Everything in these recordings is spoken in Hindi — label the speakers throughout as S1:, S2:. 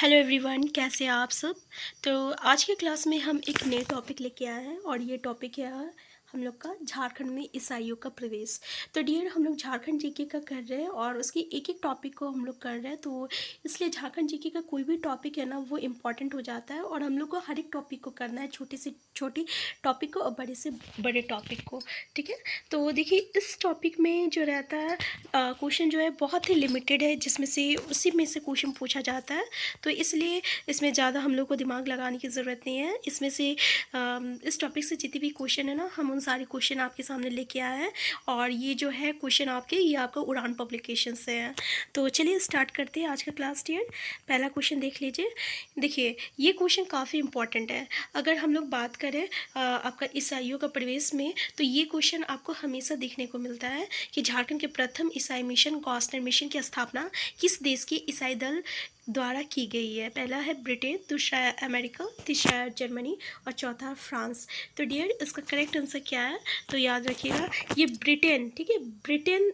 S1: हेलो एवरीवन, कैसे हैं आप सब। तो आज की क्लास में हम एक नए टॉपिक लेके आए हैं और ये टॉपिक है हम लोग का झारखंड में ईसाइयों का प्रवेश। तो डियर, हम लोग झारखंड जीके का कर रहे हैं और उसकी एक एक टॉपिक को हम लोग कर रहे हैं, तो इसलिए झारखंड जीके का कोई भी टॉपिक है ना वो इम्पॉर्टेंट हो जाता है और हम लोग को हर एक टॉपिक को करना है, छोटी से छोटी टॉपिक को और बड़े से बड़े टॉपिक को। ठीक है, तो देखिए इस टॉपिक में जो रहता है क्वेश्चन जो है बहुत ही लिमिटेड है, जिसमें से उसी में से क्वेश्चन पूछा जाता है। तो इसलिए इसमें ज़्यादा हम लोग को दिमाग लगाने की ज़रूरत नहीं है। इसमें से इस टॉपिक से जितने भी क्वेश्चन है ना, हम उन सारे क्वेश्चन आपके सामने लेके आए हैं और ये जो है क्वेश्चन आपके, ये आपका उड़ान पब्लिकेशन से है। तो चलिए स्टार्ट करते हैं आज का क्लास डियर। पहला क्वेश्चन देख लीजिए। देखिए ये क्वेश्चन काफ़ी इंपॉर्टेंट है। अगर हम लोग बात करें आपका ईसाइयों का प्रवेश में, तो ये क्वेश्चन आपको हमेशा देखने को मिलता है कि झारखंड के प्रथम ईसाई मिशन गॉस्टर मिशन की स्थापना किस देश के ईसाई दल द्वारा की गई है। पहला है ब्रिटेन, दूसरा है अमेरिका, तीसरा है जर्मनी और चौथा है फ्रांस। तो डियर इसका करेक्ट आंसर क्या है, तो याद रखिएगा ये ब्रिटेन। ठीक है, ब्रिटेन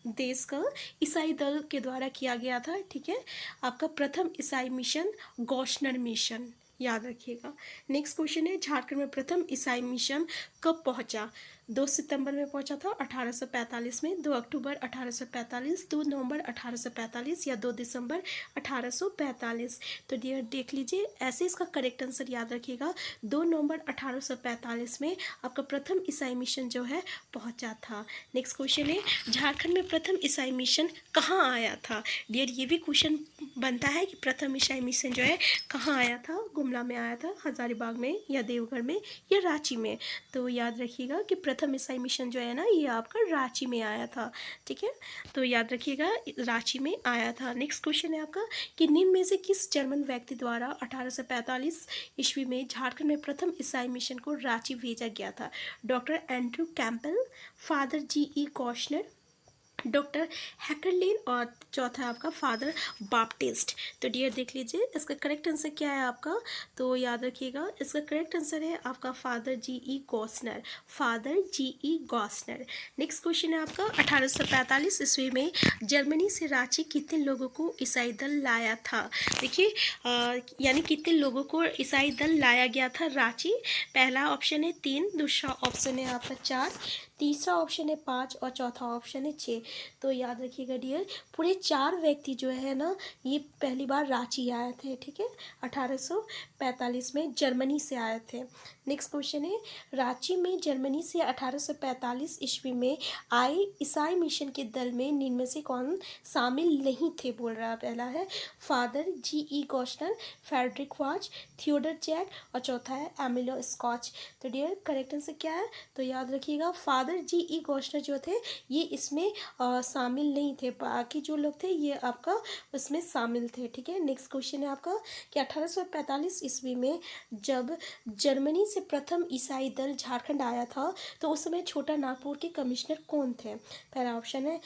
S1: देश का ईसाई दल के द्वारा किया गया था। ठीक है, आपका प्रथम ईसाई मिशन गॉस्टर मिशन, याद रखिएगा। नेक्स्ट क्वेश्चन है, झारखंड में प्रथम ईसाई मिशन कब पहुंचा। 2 सितंबर में पहुंचा था 1845 में, 2 अक्टूबर 1845, 2 नवंबर 1845 या 2 दिसंबर 1845। तो डियर देख लीजिए, ऐसे इसका करेक्ट आंसर याद रखिएगा, 2 नवंबर 1845 में आपका प्रथम ईसाई मिशन जो है पहुंचा था। नेक्स्ट क्वेश्चन है, झारखंड में प्रथम ईसाई मिशन कहाँ आया था। डियर ये भी क्वेश्चन बनता है कि प्रथम ईसाई मिशन जो है कहाँ आया था। गुमला में आया था, हजारीबाग में या देवघर में या रांची में। तो याद रखिएगा कि प्रथम ईसाई मिशन जो है ना, ये आपका रांची में आया था। ठीक है, तो याद रखिएगा रांची में आया था। नेक्स्ट क्वेश्चन है आपका कि निम्न में से किस जर्मन व्यक्ति द्वारा 1845 ईस्वी में झारखंड में प्रथम ईसाई मिशन को रांची भेजा गया था। Doctor Andrew Campbell, father GE. Gossner, doctor Hackerlin और चौथा आपका फादर बाप्टिस्ट। तो डियर देख लीजिए इसका करेक्ट आंसर क्या है आपका, तो याद रखिएगा इसका करेक्ट आंसर है आपका father GE. गॉस्नर, father GE. गॉस्नर। Next question है आपका 1845 ईस्वी में जर्मनी से रांची कितने लोगों को ईसाई दल लाया था। देखिए यानी कितने लोगों को ईसाई दल लाया गया था रांची। पहला ऑप्शन है 3, दूसरा ऑप्शन है आपका 4, तीसरा ऑप्शन है 5 और चौथा ऑप्शन है 6। तो याद रखिएगा डियर, पूरे 4 व्यक्ति जो है ना, ये पहली बार रांची आए थे। ठीक है, 1845 में जर्मनी से आए थे। नेक्स्ट क्वेश्चन है, रांची में जर्मनी से 1845 ईस्वी में आए ईसाई मिशन के दल में निम्न में से कौन शामिल नहीं थे, बोल रहा है। पहला है father GE. Gossner, Frederick Wach, Theodore Jack और चौथा है एमिलो स्कॉच। तो डियर करेक्ट आंसर क्या है, तो याद रखिएगा फादर जी.ई. गॉस्नर जो थे ये इसमें शामिल नहीं थे, बाकी जो लोग थे ये आपका उसमें शामिल थे। ठीक है, नेक्स्ट क्वेश्चन है आपका कि 1845 ईस्वी में जब जर्मनी से प्रथम ईसाई दल झारखंड आया था, तो उस समय छोटा नागपुर के कमिश्नर कौन थे। पहला ऑप्शन है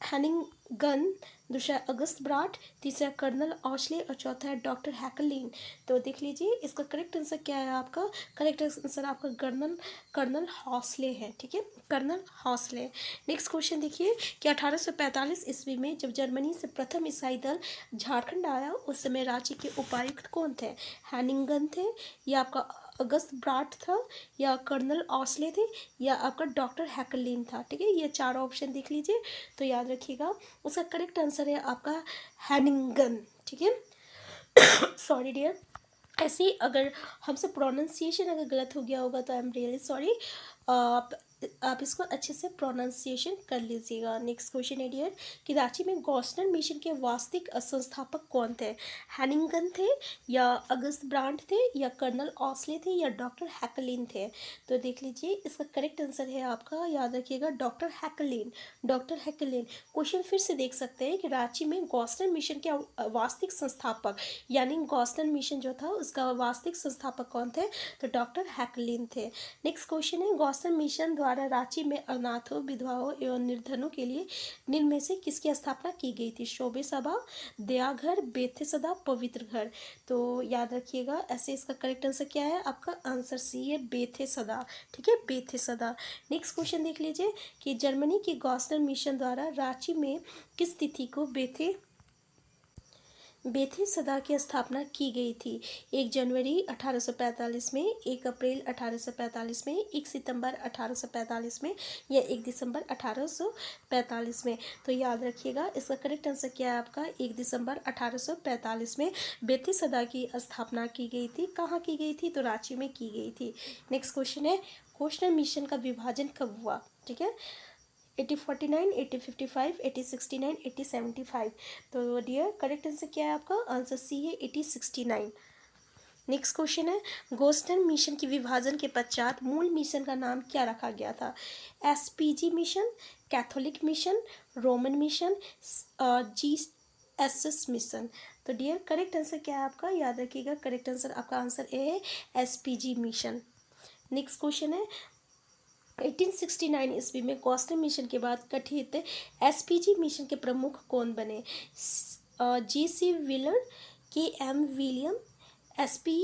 S1: हैनिंगन, दूसरा अगस्त ब्राट, तीसरा कर्नल ऑस्ले और चौथा है डॉक्टर हैकलिन। तो देख लीजिए इसका करेक्ट आंसर क्या है आपका, करेक्ट आंसर आपका कर्नल हौसले है। ठीक है, कर्नल हौसले। नेक्स्ट क्वेश्चन देखिए कि 1845 ईस्वी में जब जर्मनी से प्रथम ईसाई दल झारखंड आया, उस समय रांची के उपायुक्त कौन थे। हैनिंगन थे, या आपका अगस्त ब्राट था, या कर्नल ऑस्ले थे, या आपका डॉक्टर हैकलिन था। ठीक है, ये चारों ऑप्शन देख लीजिए। तो याद रखिएगा उसका करेक्ट आंसर है आपका हैनिंगन। ठीक है, सॉरी डियर, ऐसे ही अगर हमसे प्रोनाउंसिएशन अगर गलत हो गया होगा तो आई एम रियली सॉरी। आप इसको अच्छे से प्रोनाउंसिएशन कर लीजिएगा। नेक्स्ट क्वेश्चन है डियर कि रांची में गॉस्नर मिशन के वास्तविक संस्थापक कौन थे। हैनिंगन थे, या अगस्त ब्रांड थे, या कर्नल ऑस्ले थे, या डॉक्टर हैकलिन थे। तो देख लीजिए इसका करेक्ट आंसर है आपका, याद रखिएगा डॉक्टर हैकलिन, डॉक्टर हैकलिन। क्वेश्चन फिर से देख सकते हैं कि रांची में गॉस्नर मिशन के वास्तविक संस्थापक, यानी गॉस्नर मिशन जो था उसका वास्तविक संस्थापक कौन थे, तो डॉक्टर हैकलिन थे। नेक्स्ट क्वेश्चन है, गॉस्नर मिशन द्वारा रांची में अनाथों, विधवाओं एवं निर्धनों के लिए निम्न में से किसकी स्थापना की गई थी। शोभे सभा, दयाघर, बेथे सदा, पवित्र घर। तो याद रखिएगा ऐसे इसका करेक्ट आंसर क्या है, आपका आंसर सी है बेथे सदा। ठीक है, बेथे सदा। नेक्स्ट क्वेश्चन देख लीजिए कि जर्मनी की गॉस्नर मिशन द्वारा रांची में किस तिथि को बेथे बेथी सदा की स्थापना की गई थी? 1 जनवरी 1845 में, 1 अप्रैल 1845 में, 1 सितंबर 1845 में या 1 दिसंबर 1845 में? तो याद रखिएगा इसका करेक्ट आंसर क्या है आपका 1 दिसंबर 1845 में बेथी सदा की स्थापना की गई थी। कहाँ की गई थी? तो रांची में की गई थी। नेक्स्ट क्वेश्चन है, कोस्टल मिशन का विभाजन कब हुआ? ठीक है, 1849, 1855, 1869, 1875। तो डियर करेक्ट आंसर क्या है आपका? आंसर सी है 1869। नेक्स्ट क्वेश्चन है, गोस्टन मिशन के विभाजन के पश्चात मूल मिशन का नाम क्या रखा गया था? SPG mission, Catholic mission, Roman mission, GSS mission? तो डियर करेक्ट आंसर क्या है आपका? याद रखिएगा करेक्ट आंसर आपका आंसर ए है एसपीजी मिशन। नेक्स्ट क्वेश्चन है, 1869 ईस्वी में गोस्टन मिशन के बाद गठित एसपीजी मिशन के प्रमुख कौन बने? जीसी व्हीलर, के एम विलियम, एसपी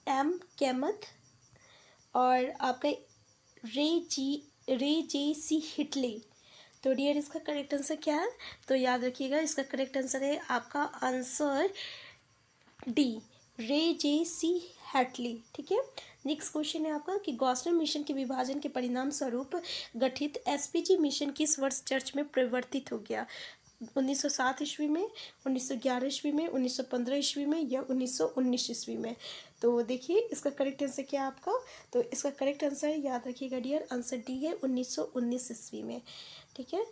S1: एम केमथ और आपका रे जे सी हिटली? तो डियर इसका करेक्ट आंसर क्या है? तो याद रखिएगा इसका करेक्ट आंसर है आपका आंसर डी, रे जे सी हैटली। ठीक है, नेक्स्ट क्वेश्चन है आपका कि गोस्टन मिशन के विभाजन के परिणाम स्वरूप गठित एसपीजी मिशन किस वर्ष चर्च में परिवर्तित हो गया? 1907 ईस्वी में, 1911 ईस्वी में, 1915 ईस्वी में या 1919 ईस्वी में? तो देखिए इसका करेक्ट आंसर क्या है आपका? तो इसका करेक्ट आंसर याद रखिएगा डियर आंसर डी है 1919 ईस्वी में। ठीक है,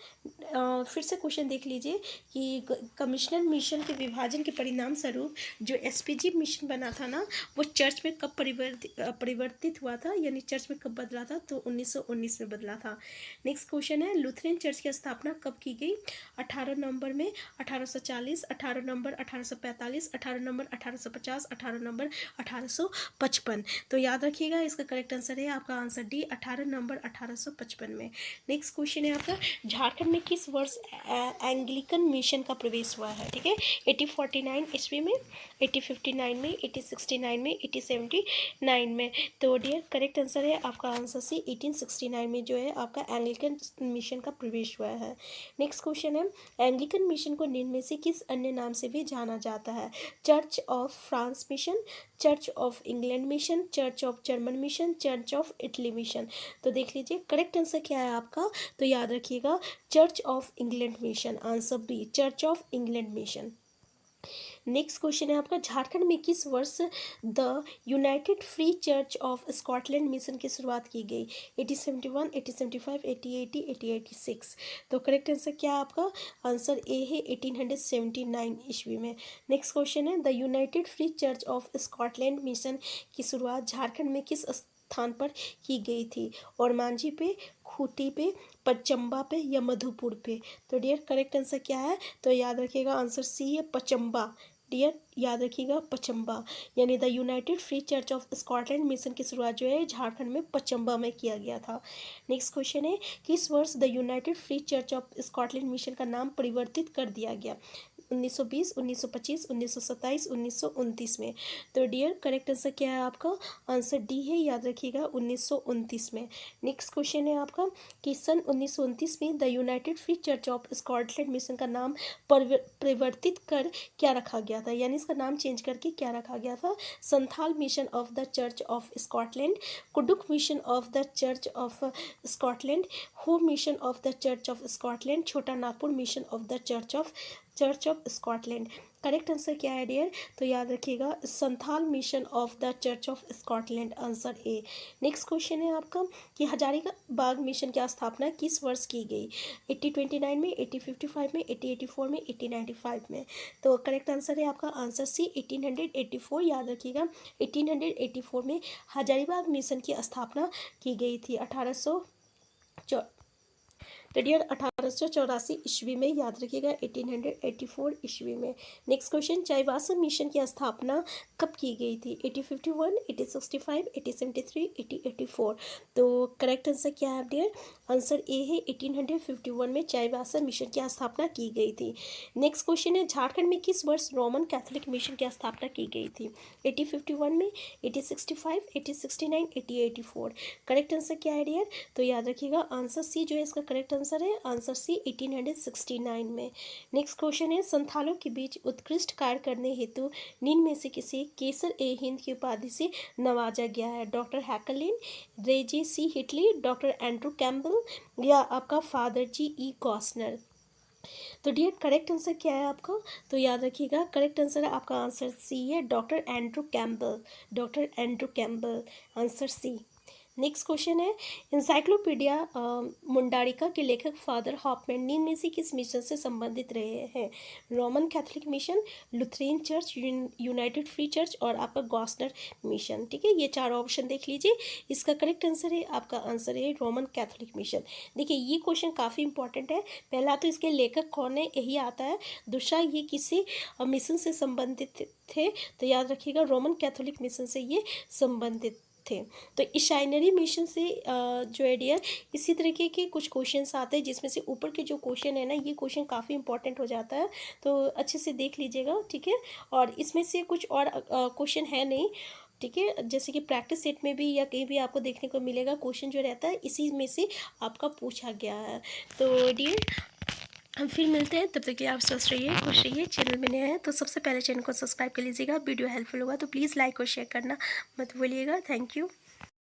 S1: फिर से क्वेश्चन देख लीजिए कि कमिश्नर मिशन के विभाजन के परिणाम स्वरूप जो एसपीजी मिशन बना था ना वो चर्च में कब परिवर्तित हुआ था, यानी चर्च में कब बदला था? तो 1919 में बदला था। नेक्स्ट क्वेश्चन है, लुथेरन चर्च की स्थापना कब की गई? 18 नवंबर में, 1840, 18 नवंबर 1845, 18 नवंबर 1850, 18 नवंबर 1855? तो याद रखिएगा इसका करेक्ट आंसर है आपका आंसर डी 18 नवंबर 1855 में। नेक्स्ट क्वेश्चन है आपका, झारखंड में किस वर्ष एंग्लिकन मिशन का प्रवेश हुआ है? ठीक है, 1849 ईस्वी में, 1859 में, 1869 में, 1879 में? तो डियर करेक्ट आंसर है आपका आंसर सी 1869 में जो है आपका एंग्लिकन मिशन का प्रवेश हुआ है। नेक्स्ट क्वेश्चन है, एंग्लिकन मिशन को निम्न में से किस अन्य नाम से भी जाना जाता है? Church of France mission, church of England mission, church of German mission, church of Italy mission? तो देख लीजिए करेक्ट आंसर क्या है आपका? तो याद रखिएगा church of England mission, answer B church of England mission. Next question है आपका, झारखंड में किस वर्ष the united free church of Scotland mission की शुरुआत की गई? 1871, 1875, 1880, 1886? तो करेक्ट आंसर क्या है आपका? आंसर ए है 1879 ईस्वी में। नेक्स्ट क्वेश्चन है, the united free church of Scotland mission की शुरुआत झारखंड में किस स्थान पर की गई थी? और मांझी पे, खूंटी पे, पचम्बा पे या मधुपुर पे? तो डियर करेक्ट आंसर क्या है? तो याद रखिएगा आंसर सी है पचम्बा। डियर याद रखिएगा पचम्बा, यानी the united free church of Scotland mission की शुरुआत जो है झारखंड में पचम्बा में किया गया था। नेक्स्ट क्वेश्चन है, किस वर्ष the united free church of Scotland mission का नाम परिवर्तित कर दिया गया? 1920, 1925, 1927, 1929 में? तो डियर करेक्ट आंसर क्या है आपका? आंसर डी है याद रखिएगा 1929 में। नेक्स्ट क्वेश्चन है आपका कि सन 1929 में the united free church of Scotland mission का नाम परिवर्तित कर क्या रखा गया था, यानी इसका नाम चेंज करके क्या रखा गया था? Santhal mission of the church of Scotland, Kurukh mission of the church of Scotland, Ho mission of the church of Scotland, Chota Nagpur mission of the church of Scotland? Correct answer क्या है डियर? तो याद रखिएगा Santhal mission of the church of Scotland, answer A. Next question है आपका कि हजारीबाग मिशन की स्थापना किस वर्ष की गई? 1829 में, 1855 में, 1884 में, 1895 में? तो करेक्ट आंसर है आपका आंसर सी 1884। याद रखिएगा 1884 में हजारीबाग मिशन की स्थापना की गई थी। 1800 तो डियर 1884 ईस्वी में, याद रखिएगा 1884 ईस्वी में। नेक्स्ट क्वेश्चन, चाईबासा मिशन की स्थापना कब की गई थी? 1851, 1865, 1873, 1884? तो करेक्ट आंसर क्या है डियर? आंसर ए है 1851 में चाईबासा मिशन की स्थापना की गई थी। नेक्स्ट क्वेश्चन है, झारखंड में किस वर्ष रोमन कैथोलिक मिशन की स्थापना की गई थी? 1851 में, 1865, 1869, 1884? करेक्ट आंसर क्या है डियर? तो याद रखिएगा आंसर सी जो है इसका करेक्ट आंसर है आंसर सी 1869 में। नेक्स्ट क्वेश्चन है, संथालों के बीच उत्कृष्ट कार्य करने हेतु निम्न में से किसे केसर ए हिंद की उपाधि से नवाजा गया है? डॉक्टर हैकलिन, रेजी सी हिटली, डॉक्टर एंड्रू कैम्पबेल या आपका फादर जी ई कॉस्नर। तो डियर करेक्ट आंसर क्या है आपका? तो याद रखिएगा करेक्ट आंसर है आपका आंसर सी है, doctor Andrew Campbell, doctor Andrew Campbell, answer C. Next question है, इंसाइक्लोपीडिया मुंडारिका के लेखक फादर हॉफमैन निम्न में से किस मिशन से संबंधित रहे हैं? Roman Catholic mission, Lutheran church, United free church और आपका गॉस्नर मिशन। ठीक है, ये चार ऑप्शन देख लीजिए। इसका करेक्ट आंसर है आपका आंसर है रोमन कैथोलिक मिशन। देखिए ये क्वेश्चन काफ़ी इंपॉर्टेंट है। पहला तो इसके लेखक कौन है यही आता है, दूसरा ये किसी मिशन से संबंधित थे, तो याद रखिएगा रोमन कैथोलिक मिशन से ये संबंधित थे। तो ईशाइनरी मिशन से जो है डियर इसी तरीके के कुछ क्वेश्चंस आते हैं, जिसमें से ऊपर के जो क्वेश्चन है ना, ये क्वेश्चन काफ़ी इंपॉर्टेंट हो जाता है, तो अच्छे से देख लीजिएगा। ठीक है, और इसमें से कुछ और क्वेश्चन है नहीं, ठीक है, जैसे कि प्रैक्टिस सेट में भी या कहीं भी आपको देखने को मिलेगा क्वेश्चन जो रहता है इसी में से आपका पूछा गया है। तो डियर हम फिर मिलते हैं, तब तक के लिए आप स्वस्थ रहिए, खुश रहिए। चैनल में नए हैं तो सबसे पहले चैनल को सब्सक्राइब कर लीजिएगा। वीडियो हेल्पफुल होगा तो प्लीज़ लाइक और शेयर करना मत भूलिएगा। Thank you.